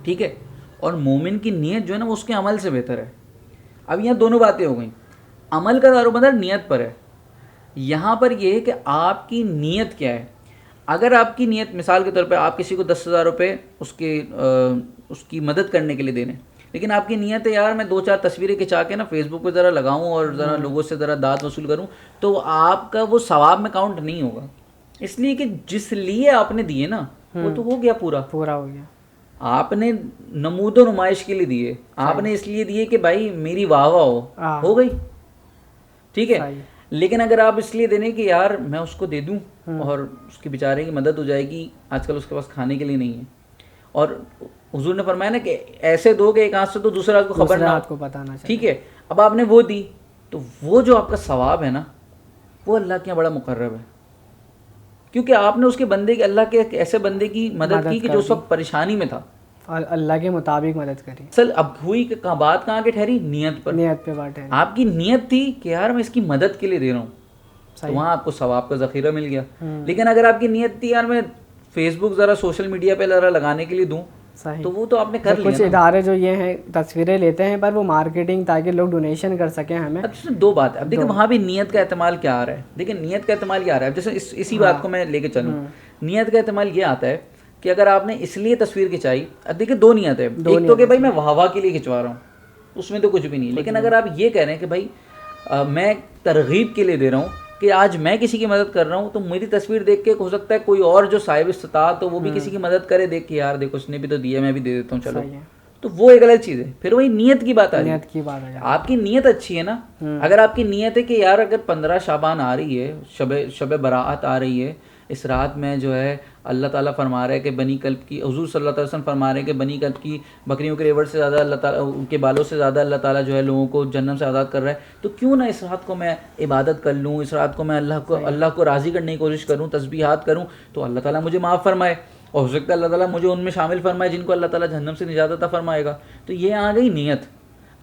S1: ٹھیک ہے، اور مومن کی نیت جو ہے نا وہ اس کے عمل سے بہتر ہے. اب یہاں دونوں باتیں ہو گئیں. عمل کا دار و مدار نیت پر ہے. یہاں پر یہ ہے کہ آپ کی نیت کیا ہے. اگر آپ کی نیت مثال کے طور پہ آپ کسی کو 10,000 روپے اس کی مدد کرنے کے لیے دینے، لیکن آپ کی نیت ہے یار میں 2-4 تصویریں کھنچا کے نا فیس بک پہ ذرا لگاؤں اور ذرا لوگوں سے ذرا داد وصول کروں، تو آپ کا وہ ثواب میں کاؤنٹ نہیں ہوگا. اس لیے کہ جس لیے آپ نے دیے نا وہ تو ہو گیا، پورا ہو گیا. آپ نے نمود و نمائش کے لیے دیے، آپ نے اس لیے دیے کہ بھائی میری واہ واہ ہو گئی. ٹھیک ہے، لیکن اگر آپ اس لیے دینے کہ یار میں اس کو دے دوں اور اس کے بیچارے کی مدد ہو جائے گی، آج کل اس کے پاس کھانے کے لیے نہیں ہے، اور حضور نے فرمایا نا کہ ایسے دو کہ ایک ہاتھ سے تو دوسرے ہاتھ کو خبر نہ ہو. ٹھیک ہے، اب آپ نے وہ دی تو وہ جو آپ کا ثواب ہے نا وہ اللہ کے یہاں بڑا مقرب ہے، کیونکہ آپ نے اس کے بندے کی، اللہ کے ایسے بندے کی مدد کی کہ جو اس وقت پریشانی میں تھا،
S2: اور اللہ کے مطابق مدد کری.
S1: اصل اب ہوئی کہ بات کہاں کے ٹھہری، نیت پر.
S2: نیت پہ بات ہے.
S1: آپ کی نیت تھی کہ یار میں اس کی مدد کے لیے دے رہا ہوں، تو وہاں آپ کو ثواب کا ذخیرہ مل گیا. لیکن اگر آپ کی نیت تھی یار میں فیس بک ذرا سوشل میڈیا پہ ذرا لگانے کے لیے دوں، تو وہ تو آپ نے کر لیا.
S2: کچھ ادارے جو یہ ہیں تصویریں لیتے ہیں پر وہ مارکیٹنگ تاکہ لوگ ڈونیشن کر سکیں ہمیں.
S1: اچھا دو بات ہے. اب دیکھیں وہاں بھی نیت کا احتمال کیا آ رہا ہے. دیکھیں نیت کا احتمال کیا آ رہا ہے، جیسے اسی بات کو میں لے کے چلوں. نیت کا احتمال یہ آتا ہے کہ اگر آپ نے اس لیے تصویر کھنچائی، اب دیکھیں دو نیت ہے. ایک تو کہ بھائی میں واہ واہ کے لیے کھنچوا رہا ہوں، اس میں تو کچھ بھی نہیں. لیکن اگر آپ یہ کہہ رہے ہیں کہ بھائی میں ترغیب کے لیے دے رہا ہوں کہ آج میں کسی کی مدد کر رہا ہوں، تو میری تصویر دیکھ کے ہو سکتا ہے کوئی اور جو صاحب استطاعت تو وہ بھی کسی کی مدد کرے، دیکھ کے یار دیکھو اس نے بھی تو دیا میں بھی دے دیتا ہوں چلو، تو وہ ایک الگ چیز ہے. پھر وہی نیت کی بات آ رہی ہے. آپ کی نیت اچھی ہے نا. اگر آپ کی نیت ہے کہ یار اگر 15 شعبان آ رہی ہے، شب برات آ رہی ہے، اس رات میں جو ہے اللہ تعالیٰ فرما رہا ہے کہ بنی کلب کی، حضور صلی اللہ علیہ وسلم فرما رہے ہیں کہ بنی کلب کی بکریوں کے ریوڑ سے زیادہ اللہ تعالیٰ، ان کے بالوں سے زیادہ اللہ تعالیٰ جو ہے لوگوں کو جہنم سے آزاد کر رہا ہے، تو کیوں نہ اس رات کو میں عبادت کر لوں، اس رات کو میں اللہ کو راضی کرنے کی کوشش کروں، تسبیحات کروں، تو اللہ تعالیٰ مجھے معاف فرمائے، اور ہو سکتا ہے اللہ تعالیٰ مجھے ان میں شامل فرمائے جن کو اللہ تعالیٰ جہنم سے نجات عطا فرمائے گا. تو یہ آ گئی نیت.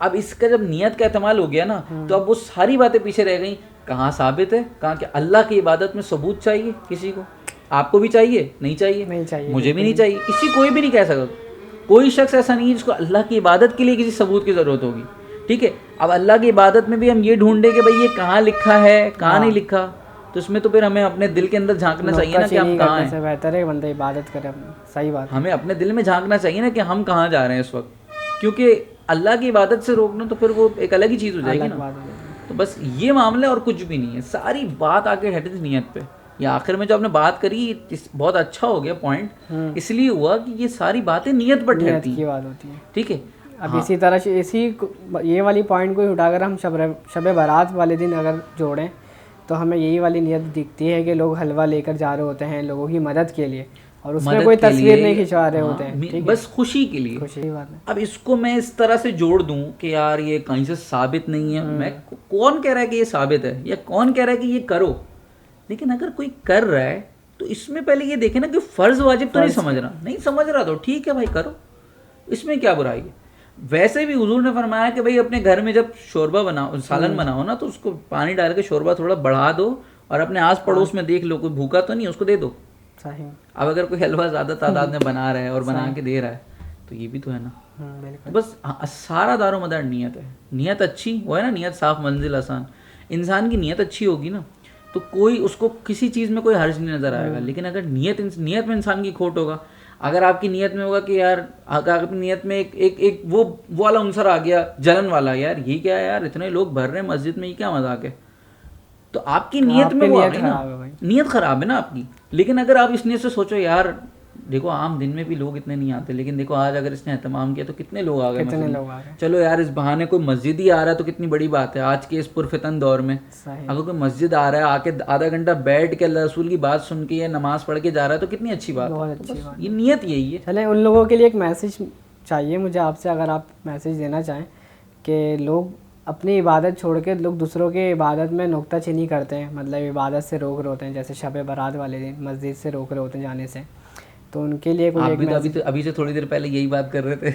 S1: اب اس کا جب نیت کا احتمال ہو گیا نا تو اب وہ ساری باتیں پیچھے رہ گئیں. کہاں ثابت ہے، کہاں کہ اللہ کی عبادت میں ثبوت چاہیے کسی کو. آپ کو بھی چاہیے؟ نہیں چاہیے. مجھے بھی نہیں چاہیے، کسی کوئی بھی نہیں کہہ سکتا. کوئی شخص ایسا نہیں ہے جس کو اللہ کی عبادت کے لیے کسی ثبوت کی ضرورت ہوگی. ٹھیک ہے، اب اللہ کی عبادت میں بھی ہم یہ ڈھونڈیں کہ بھئی یہ کہاں لکھا ہے کہاں نہیں لکھا، تو اس میں تو پھر ہمیں اپنے دل کے اندر جھانکنا چاہیے نا کہ ہم کہاں ہیں.
S2: بہتر ہے بندہ عبادت کرے اپنی. صحیح بات.
S1: ہمیں اپنے دل میں جھانکنا چاہیے نا کہ ہم کہاں جا رہے ہیں اس وقت، کیونکہ اللہ کی عبادت سے روکنا تو پھر وہ ایک الگ ہی چیز ہو جائے گی نا. تو بس یہ معاملہ اور کچھ بھی نہیں ہے. ساری بات آ کے ہیڈ نیت پہ. یہ آخر میں جو آپ نے بات کری بہت اچھا ہو گیا پوائنٹ، اس لیے ہوا کہ یہ ساری باتیں نیت پر ٹھہرتی ہیں. ٹھیک ہے،
S2: اب اسی طرح سے یہ والی پوائنٹ کو اٹھا کر ہم شب برات والے دن اگر جوڑیں تو ہمیں یہی والی نیت دکھتی ہے کہ لوگ حلوہ لے کر جا رہے ہوتے ہیں لوگوں کی مدد کے لیے، اور اس میں کوئی تصویر نہیں کھنچوا رہے
S1: ہاں،
S2: ہوتے ہیں،
S1: بس خوشی کے لیے.
S2: خوشی بات ہے.
S1: اب اس کو میں اس طرح سے جوڑ دوں کہ یار یہ کہیں سے ثابت نہیں ہے، میں کون کہہ رہا ہے کہ یہ ثابت ہے، یا کون کہہ رہا ہے کہ یہ کرو، لیکن اگر کوئی کر رہا ہے تو اس میں پہلے یہ دیکھیں نا کہ فرض واجب تو نہیں سمجھ رہا، نہیں سمجھ رہا تو ٹھیک ہے بھائی کرو، اس میں کیا برائی ہے. ویسے بھی حضور نے فرمایا کہ بھائی اپنے گھر میں جب شوربہ بناؤ، سالن بناؤ نا، تو اس کو پانی ڈال کے شوربہ تھوڑا بڑھا دو اور اپنے آس پڑوس میں دیکھ لو کوئی بھوکا تو نہیں، اس کو دے دو.
S2: صحیح.
S1: اب اگر کوئی حلوہ زیادہ تعداد میں بنا رہا ہے اور بنا کے دے رہا ہے تو یہ بھی تو ہے نا. بس سارا دار و مدار نیت ہے. نیت اچھی وہ ہے نا، نیت صاف منزل آسان. انسان کی نیت اچھی ہوگی نا تو کوئی اس کو کسی چیز میں کوئی حرج نہیں نظر آئے گا. لیکن اگر نیت میں انسان کی کھوٹ ہوگا، اگر آپ کی نیت میں ہوگا کہ یار اگر اپنی نیت میں ایک وہ والا عنصر آ گیا جلن والا، یار یہ کیا ہے یار، اتنے لوگ بھر رہے ہیں مسجد میں، یہ کیا مذاق ہے، تو آپ کی نیت میں وہ آ گئی نا، نیت خراب ہے نا آپ کی. لیکن اگر آپ اس نیت سے سوچو یار دیکھو عام دن میں بھی لوگ اتنے نہیں آتے، لیکن دیکھو آج اگر اس نے اہتمام کیا تو کتنے لوگ آ گئے. چلو یار اس بہانے کوئی مسجد ہی آ رہا ہے تو کتنی بڑی بات ہے آج کے اس پرفتن دور میں. اگر کوئی مسجد آ رہا ہے، آ کے آدھا گھنٹہ بیٹھ کے اللہ رسول کی بات سن کے یا نماز پڑھ کے جا رہا ہے تو کتنی اچھی بات ہے. یہ نیت یہی ہے.
S2: چلیں ان لوگوں کے لیے ایک میسج چاہیے مجھے آپ سے، اگر آپ میسج دینا چاہیں کہ لوگ اپنی عبادت چھوڑ کے لوگ دوسروں کے عبادت میں نکتہ چینی کرتے ہیں، مطلب عبادت سے روک رہے ہوتے ہیں، جیسے شب برات والے دن مسجد سے روک رہے ہوتے ہیں جانے سے، تو ان کے لیے کوئی
S1: ابھی سے تھوڑی دیر پہلے یہی بات کر رہے تھے.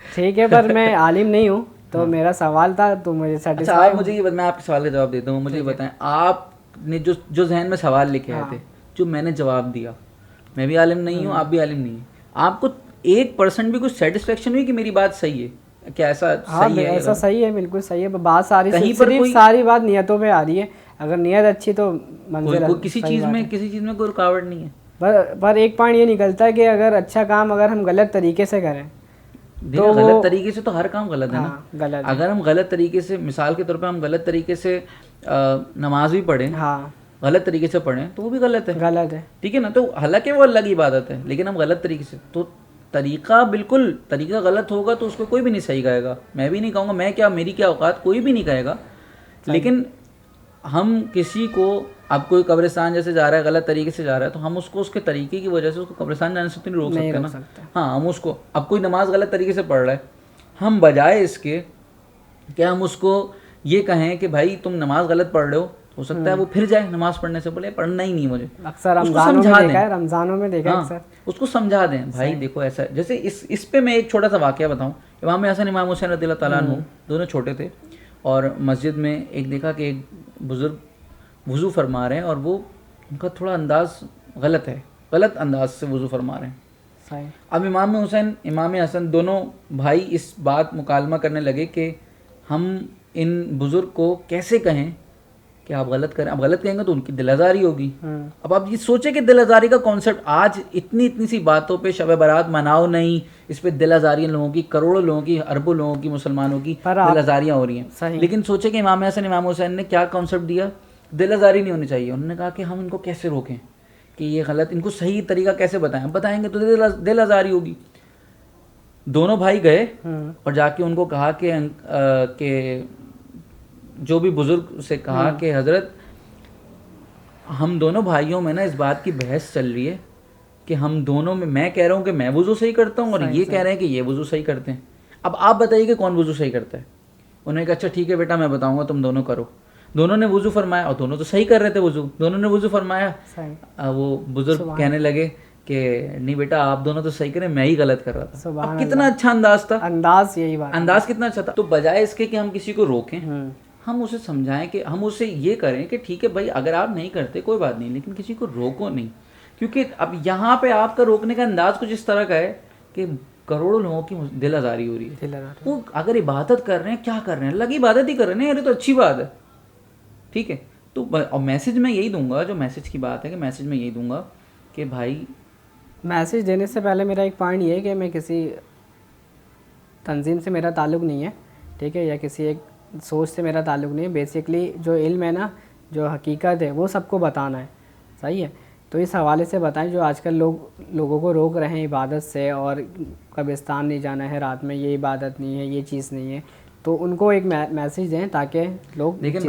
S2: ٹھیک ہے، پر میں عالم نہیں ہوں تو میرا سوال تھا تو مجھے
S1: آپ مجھے یہ میں آپ کے سوال کا جواب دیتا ہوں. مجھے یہ بتائیں آپ نے جو ذہن میں سوال لکھے آئے تھے، جو میں نے جواب دیا، میں بھی عالم نہیں ہوں، آپ بھی عالم نہیں ہیں، آپ کو 1% بھی کچھ سیٹسفیکشن ہوئی کہ میری بات صحیح ہے؟ کیا ایسا صحیح ہے؟
S2: ایسا صحیح ہے، بالکل صحیح ہے. بات ساری بات نیتوں پہ آ رہی ہے. اگر نیت اچھی تو منزل
S1: کسی چیز میں کوئی رکاوٹ نہیں ہے.
S2: پر ایک پوائنٹ یہ نکلتا ہے کہ اگر اچھا کام اگر ہم غلط طریقے سے کریں
S1: تو غلط طریقے سے تو ہر کام غلط ہے نا. اگر ہم غلط طریقے سے، مثال کے طور پہ ہم غلط طریقے سے نماز بھی پڑھیں، غلط طریقے سے پڑھیں تو وہ بھی غلط ہے. ٹھیک ہے نا. تو حالانکہ وہ اللہ کی عبادت ہے لیکن ہم غلط طریقے سے، تو طریقہ غلط ہوگا تو اس کو کوئی بھی نہیں صحیح کہے گا. میں بھی نہیں کہوں گا، میں کیا، میری کیا اوقات، کوئی بھی نہیں کہے گا. لیکن ہم کسی کو، اب کوئی قبرستان جیسے جا رہا ہے غلط طریقے سے جا رہا ہے تو ہم اس کو اس کے طریقے کی وجہ سے اس کو قبرستان جانے سے نہیں روک سکتے نا. ہاں ہم اس کو، اب کوئی نماز غلط طریقے سے پڑھ رہا ہے، ہم بجائے اس کے کہ ہم اس کو یہ کہیں کہ بھائی تم نماز غلط پڑھ رہے ہو سکتا ہے وہ پھر جائے نماز پڑھنے سے، بولے پڑھنا ہی نہیں مجھے.
S2: اکثر رمضانوں میں دیکھا ہے،
S1: اس کو سمجھا دیں بھائی دیکھو ایسا. جیسے اس پہ میں ایک چھوٹا سا واقعہ بتاؤں. امام حسن امام حسین رضی اللہ تعالیٰ عنہ دونوں چھوٹے تھے اور مسجد میں ایک دیکھا کہ ایک بزرگ وضو فرما رہے ہیں اور وہ ان کا تھوڑا انداز غلط ہے، غلط انداز سے وضو فرما رہے ہیں. اب امام حسین امام حسن دونوں بھائی اس بات مکالمہ کرنے لگے کہ ہم ان بزرگ کو کیسے کہیں کہ آپ غلط کریں. اب غلط کہیں گے تو ان کی دل آزاری ہوگی. اب آپ یہ سوچیں کہ دل آزاری کا کانسیپٹ آج اتنی سی باتوں پہ شب برات مناؤ نہیں، اس پہ دل آزاریاں لوگوں کی، کروڑوں لوگوں کی، اربوں لوگوں کی، مسلمانوں کی دل آزاریاں ہو رہی ہیں. لیکن سوچیں کہ امام حسن امام حسین نے کیا کانسیپٹ دیا، دل آزاری نہیں ہونی چاہیے. انہوں نے کہا کہ ہم ان کو کیسے روکیں کہ یہ غلط، ان کو صحیح طریقہ کیسے بتائیں گے تو دل آزاری ہوگی. دونوں بھائی گئے اور جا کے ان کو کہا کہ جو بھی بزرگ سے کہا کہ حضرت ہم دونوں بھائیوں میں نا اس بات کی بحث چل رہی ہے کہ ہم دونوں میں کہہ رہا ہوں کہ میں وضو صحیح کرتا ہوں اور یہ کہہ رہے ہیں کہ یہ وضو صحیح کرتے ہیں. اب آپ بتائیے کہ کون وضو صحیح کرتا ہے. انہوں نے کہا اچھا ٹھیک ہے بیٹا میں بتاؤں گا، تم دونوں کرو. دونوں نے وضو فرمایا اور دونوں تو صحیح کر رہے تھے وضو. دونوں نے وضو فرمایا، وہ بزرگ کہنے لگے کہ نہیں بیٹا آپ دونوں تو صحیح کریں، میں ہی غلط کر رہا تھا. اب کتنا اچھا انداز تھا، انداز کتنا اچھا تھا. تو بجائے اس کے کہ ہم کسی کو روکیں، ہم اسے سمجھائیں کہ ہم اسے یہ کریں کہ ٹھیک ہے بھائی اگر آپ نہیں کرتے کوئی بات نہیں، لیکن کسی کو روکو نہیں. کیونکہ اب یہاں پہ آپ کا روکنے کا انداز کچھ اس طرح کا ہے کہ کروڑوں لوگوں کی دل آزاری ہو رہی ہے. وہ اگر عبادت کر رہے ہیں، کیا کر رہے ہیں، اللہ کی عبادت ہی کر رہے ہیں، یہ تو اچھی بات ہے. ٹھیک ہے. تو اور میسج میں یہی دوں گا، جو میسج کی بات ہے کہ میسج میں یہی دوں گا کہ بھائی
S2: میسج دینے سے پہلے میرا ایک پوائنٹ یہ ہے کہ میں کسی تنظیم سے میرا تعلق نہیں ہے، ٹھیک ہے، یا کسی ایک سوچ سے میرا تعلق نہیں ہے. بیسکلی جو علم ہے نا، جو حقیقت ہے وہ سب کو بتانا ہے. صحیح ہے. تو اس حوالے سے بتائیں جو آج کل لوگوں کو روک رہے ہیں عبادت سے، اور قبرستان نہیں جانا ہے رات میں، یہ عبادت نہیں ہے، یہ چیز نہیں ہے، تو ان کو ایک میسج دیں تاکہ لوگ
S1: دیکھیں.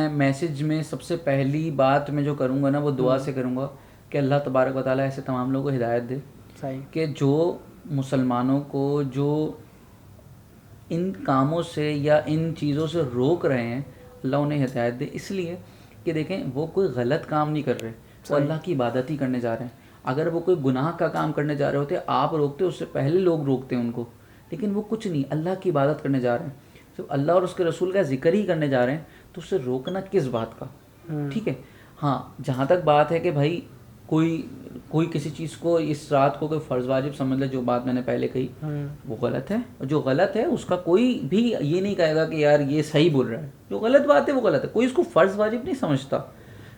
S1: میسج میں سب سے پہلی بات میں جو کروں گا نا وہ دعا سے کروں گا کہ اللہ تبارک و تعالیٰ ایسے تمام لوگوں کو ہدایت دے
S2: صحیح
S1: کہ جو مسلمانوں کو جو ان کاموں سے یا ان چیزوں سے روک رہے ہیں اللہ انہیں ہدایت دے. اس لیے کہ دیکھیں وہ کوئی غلط کام نہیں کر رہے, وہ اللہ کی عبادت ہی کرنے جا رہے ہیں. اگر وہ کوئی گناہ کا کام کرنے جا رہے ہوتے آپ روکتے, اس سے پہلے لوگ روکتے ہیں ان کو, لیکن وہ کچھ نہیں, اللہ کی عبادت کرنے جا رہے ہیں, صرف اللہ اور اس کے رسول کا ذکر ہی کرنے جا رہے ہیں, تو اسے روکنا کس بات کا. ٹھیک ہے. ہاں جہاں تک بات ہے کہ بھائی کوئی کسی چیز کو اس رات کو کوئی فرض واجب سمجھ لے, جو بات میں نے پہلے کہی وہ غلط ہے, اور جو غلط ہے اس کا کوئی بھی یہ نہیں کہے گا کہ یار یہ صحیح بول رہا ہے. جو غلط بات ہے وہ غلط ہے, کوئی اس کو فرض واجب نہیں سمجھتا,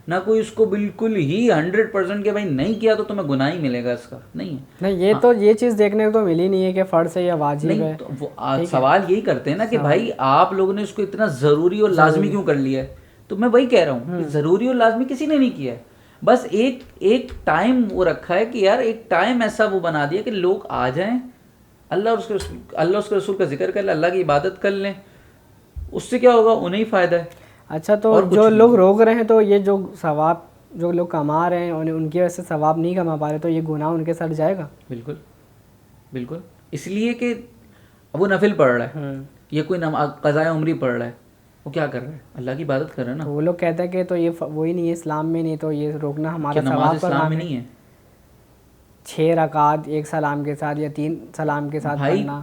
S1: نہ کوئی اس کو بالکل ہی 100% کہ بھائی نہیں کیا تو تمہیں گناہ ہی ملے گا, اس کا نہیں ہے.
S2: نہیں یہ تو یہ چیز دیکھنے کو تو ملی نہیں ہے کہ فرض ہے یا واجب ہے.
S1: نہیں تو وہ سوال یہی کرتے ہیں نا کہ بھائی آپ لوگوں نے اس کو اتنا ضروری اور لازمی کیوں کر لیا ہے. تو میں وہی کہہ رہا ہوں کہ ضروری اور لازمی کسی نے نہیں کیا ہے, بس ایک ٹائم وہ رکھا ہے کہ یار ایک ٹائم ایسا وہ بنا دیا کہ لوگ آ جائیں, اللہ اور اس کے رسول کا ذکر کر لیں, اللہ کی عبادت کر لیں, اس سے کیا ہوگا, انہیں ہی فائدہ ہے.
S2: اچھا تو جو لوگ روک رہے ہیں تو یہ جو ثواب جو لوگ کما رہے ہیں ان کی وجہ سے ثواب نہیں کما پا رہے, تو یہ گناہ ان کے سر جائے گا.
S1: بالکل بالکل, اس لیے کہ وہ نفل پڑھ رہا ہے, یہ کوئی قضائے عمری پڑھ رہا ہے, وہ کیا کر رہا ہے, اللہ کی عبادت کر رہا ہے نا.
S2: وہ لوگ کہتے ہیں کہ تو یہ وہی نہیں ہے اسلام میں, نہیں تو یہ روکنا ہمارا
S1: نماز اسلام میں نہیں ہے.
S2: 6 رکعت 1 سلام کے ساتھ یا 3 سلام کے ساتھ پڑھنا,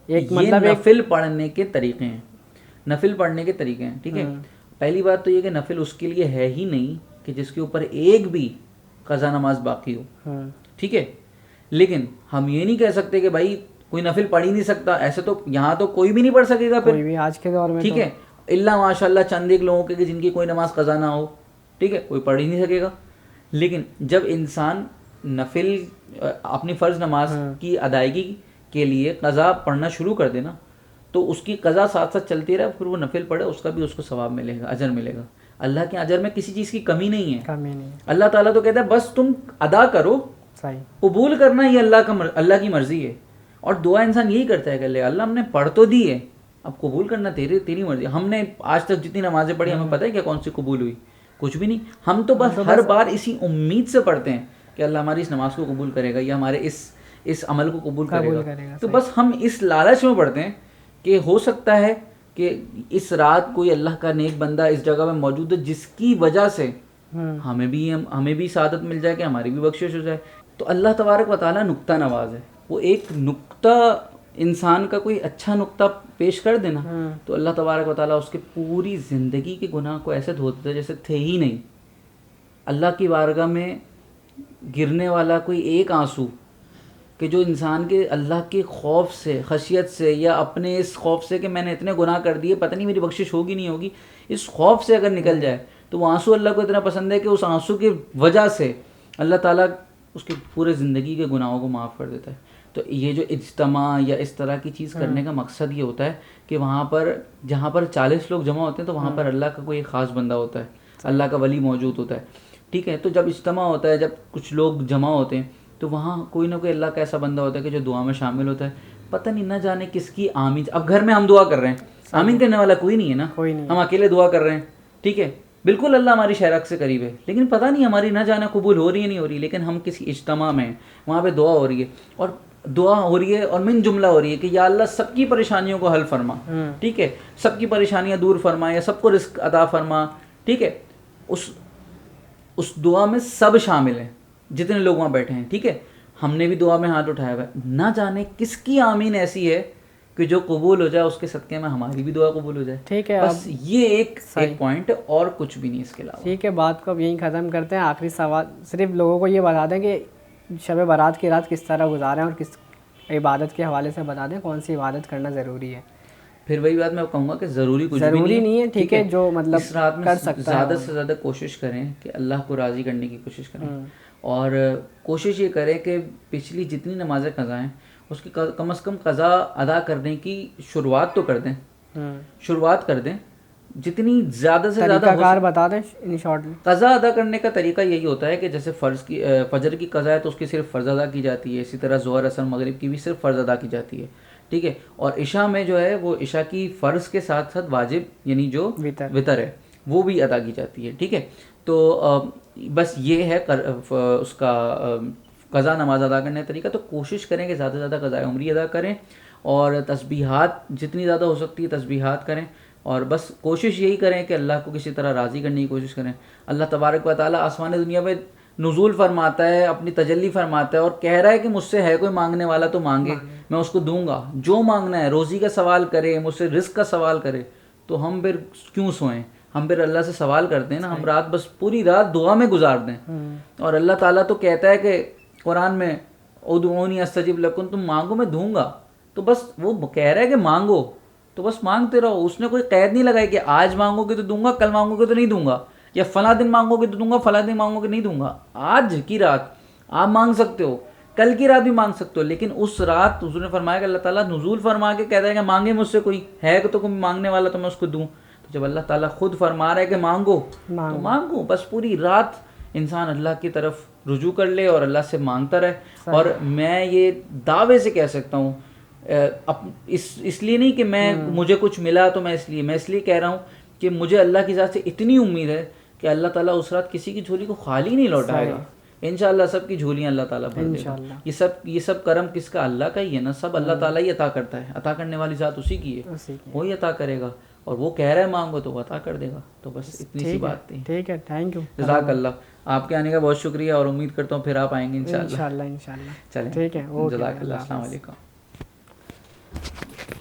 S2: ایک
S1: یہ نفل پڑھنے کے طریقے ہیں, نفل پڑھنے کے طریقے ہیں. ٹھیک ہے. پہلی بات تو یہ کہ نفل اس کے لیے ہے ہی نہیں کہ جس کے اوپر ایک بھی قضا نماز باقی ہو. ٹھیک ہے. لیکن ہم یہ نہیں کہہ سکتے کہ بھائی کوئی نفل پڑھ ہی نہیں سکتا, ایسے تو یہاں تو کوئی بھی نہیں پڑھ سکے گا,
S2: کوئی بھی آج کے دور میں.
S1: ٹھیک ہے. اللہ ماشاء اللہ چند ایک لوگوں کے جن کی کوئی نماز قضا نہ ہو, ٹھیک ہے, کوئی پڑھ ہی نہیں سکے گا. لیکن جب انسان نفل اپنی فرض نماز کی ادائیگی کے لیے قضا پڑھنا شروع کر دے نا, تو اس کی قضا ساتھ ساتھ چلتی رہے, پھر وہ نفل پڑھے, اس کا بھی اس کو ثواب ملے گا, اجر ملے گا. اللہ کے اجر میں کسی چیز کی کمی نہیں ہے. اللہ تعالیٰ تو کہتا ہے بس تم ادا کرو, قبول کرنا یہ اللہ کی مرضی ہے. اور دعا انسان یہی کرتا ہے کہ اللہ ہم نے پڑھ تو دی ہے, اب قبول کرنا تیری مرضی. ہم نے آج تک جتنی نمازیں پڑھی ہمیں پتہ ہے کہ کون سی قبول ہوئی, کچھ بھی نہیں. ہم تو بس ہر بار اسی امید سے پڑھتے ہیں کہ اللہ ہماری اس نماز کو قبول کرے گا یا ہمارے اس عمل کو قبول کرے گا. تو بس ہم اس لالچ میں پڑھتے ہیں کہ ہو سکتا ہے کہ اس رات کوئی اللہ کا نیک بندہ اس جگہ میں موجود ہے جس کی وجہ سے ہمیں بھی سعادت مل جائے, کہ ہماری بھی بخشش ہو جائے. تو اللہ تبارک و تعالیٰ نقطہ نواز ہے. وہ ایک نقطہ انسان کا کوئی اچھا نقطہ پیش کر دینا تو اللہ تبارک و تعالیٰ اس کے پوری زندگی کے گناہ کو ایسے دھو دیتا ہے جیسے تھے ہی نہیں. اللہ کی بارگاہ میں گرنے والا کوئی ایک آنسو کہ جو انسان کے اللہ کے خوف سے, خشیت سے, یا اپنے اس خوف سے کہ میں نے اتنے گناہ کر دیے پتہ نہیں میری بخشش ہوگی نہیں ہوگی, اس خوف سے اگر نکل جائے تو وہ آنسو اللہ کو اتنا پسند ہے کہ اس آنسو کی وجہ سے اللہ تعالیٰ اس کی پورے زندگی کے گناہوں کو معاف کر دیتا ہے. تو یہ جو اجتماع یا اس طرح کی چیز کرنے کا مقصد یہ ہوتا ہے کہ وہاں پر جہاں پر 40 لوگ جمع ہوتے ہیں تو وہاں پر اللہ کا کوئی خاص بندہ ہوتا ہے, اللہ کا ولی موجود ہوتا ہے. ٹھیک ہے. تو جب اجتماع ہوتا ہے, جب کچھ لوگ جمع ہوتے ہیں تو وہاں کوئی نہ کوئی اللہ کا ایسا بندہ ہوتا ہے کہ جو دعا میں شامل ہوتا ہے. پتہ نہیں نہ جانے کس کی آمین. اب گھر میں ہم دعا کر رہے ہیں, آمین کرنے والا کوئی نہیں ہے نا, ہم اکیلے دعا کر رہے ہیں. ٹھیک ہے. بالکل اللہ ہماری شہرک سے قریب ہے, لیکن پتہ نہیں ہماری نہ جانا قبول ہو رہی ہے نہیں ہو رہی. لیکن ہم کسی اجتماع میں ہیں, وہاں پہ دعا ہو رہی ہے, اور دعا ہو رہی ہے اور من جملہ ہو رہی ہے کہ یا اللہ سب کی پریشانیوں کو حل فرما. ٹھیک ہے. سب کی پریشانیاں دور فرما, یا سب کو رزق عطا فرما. ٹھیک ہے. اس دعا میں سب شامل ہیں جتنے لوگ وہاں بیٹھے ہیں. ٹھیک ہے. ہم نے بھی دعا میں ہاتھ اٹھایا ہوا ہے, نہ جانے کس کی آمین ایسی ہے کہ جو قبول ہو جائے, اس کے صدقے میں ہماری بھی دعا قبول ہو جائے.
S2: ٹھیک ہے.
S1: بس یہ ایک پوائنٹ, اور کچھ بھی نہیں اس کے علاوہ.
S2: ٹھیک ہے. بات کو اب یہیں ختم کرتے ہیں. آخری سوال, صرف لوگوں کو یہ بتا دیں کہ شب بارات کی رات کس طرح گزاریں, اور کس عبادت کے حوالے سے بتا دیں کون سی عبادت کرنا ضروری ہے.
S1: پھر وہی بات میں کہوں گا کہ ضروری
S2: نہیں ہے. ٹھیک ہے. جو مطلب
S1: اس رات میں زیادہ سے زیادہ کوشش کریں کہ اللہ کو راضی کرنے کی کوشش کریں, اور کوشش یہ کریں کہ پچھلی جتنی نمازیں قضا ہیں اس کی کم از کم قضا ادا کرنے کی شروعات تو کر دیں. شروعات کر دیں جتنی زیادہ سے زیادہ
S2: کار بتا دیں ان شارٹ.
S1: قضا ادا کرنے کا طریقہ یہی ہوتا ہے کہ جیسے فجر کی قضا ہے تو اس کی صرف فرض ادا کی جاتی ہے, اسی طرح ظہر عصر مغرب کی بھی صرف فرض ادا کی جاتی ہے. ٹھیک ہے. اور عشاء میں جو ہے وہ عشاء کی فرض کے ساتھ ساتھ واجب یعنی جو وطر ہے وہ بھی ادا کی جاتی ہے. ٹھیک ہے. تو بس یہ ہے اس کا قضا نماز ادا کرنے کا طریقہ. تو کوشش کریں کہ زیادہ سے زیادہ قضاء عمری ادا کریں, اور تسبیحات جتنی زیادہ ہو سکتی ہے تسبیحات کریں, اور بس کوشش یہی کریں کہ اللہ کو کسی طرح راضی کرنے کی کوشش کریں. اللہ تبارک و تعالیٰ آسمان دنیا میں نزول فرماتا ہے, اپنی تجلی فرماتا ہے, اور کہہ رہا ہے کہ مجھ سے ہے کوئی مانگنے والا تو مانگے, میں اس کو دوں گا. جو مانگنا ہے, روزی کا سوال کرے, مجھ سے رزق کا سوال کرے, تو ہم پھر کیوں سوئیں؟ ہم پھر اللہ سے سوال کرتے ہیں نا, ہم رات بس پوری رات دعا میں گزار دیں. اور اللہ تعالیٰ تو کہتا ہے کہ قرآن میں ادعونی استجب لکم, تم مانگو میں دوں گا. تو بس وہ کہہ رہا ہے کہ مانگو, تو بس مانگتے رہو. اس نے کوئی قید نہیں لگائی کہ آج مانگو گے تو دوں گا, کل مانگو گے تو نہیں دوں گا, یا فلاں دن مانگو گے تو دوں گا, فلاں دن مانگو گے نہیں دوں گا. آج کی رات آپ مانگ سکتے ہو, کل کی رات بھی مانگ سکتے ہو, لیکن اس رات حضور نے فرمایا کہ اللہ تعالیٰ نزول فرما کے کہتا ہے کہ مانگے مجھ سے کوئی ہے تو کوئی مانگنے والا تو میں اس کو دوں. تو جب اللہ تعالیٰ خود فرما رہا ہے کہ مانگو تو مانگو. بس پوری رات انسان اللہ کی طرف رجوع کر لے اور اللہ سے مانگتا رہے. اور میں یہ دعوے سے کہہ سکتا ہوں, اس لیے نہیں کہ مجھے کچھ ملا تو میں اس لیے کہہ رہا ہوں کہ مجھے اللہ کی ذات سے اتنی امید ہے کہ اللہ تعالیٰ اس رات کسی کی جھولی کو خالی نہیں لوٹائے گا. انشاءاللہ سب کی جھولیاں اللہ تعالیٰ بھر دے گا. یہ سب کرم کس کا؟ اللہ کا ہی ہے نا. سب اللہ تعالیٰ ہی عطا کرتا ہے, عطا کرنے والی ذات اسی کی ہے, وہی عطا کرے گا. اور وہ کہہ رہا ہے مانگو تو وہ عطا کر دے گا. تو بس اتنی سی بات تھی.
S2: ٹھیک ہے, تھینک یو,
S1: جزاک اللہ. آپ کے آنے کا بہت شکریہ, اور امید کرتا ہوں پھر آپ آئیں گے انشاءاللہ.
S2: انشاءاللہ.
S1: چلیں,
S2: ٹھیک ہے,
S1: جزاک اللہ. السلام علیکم.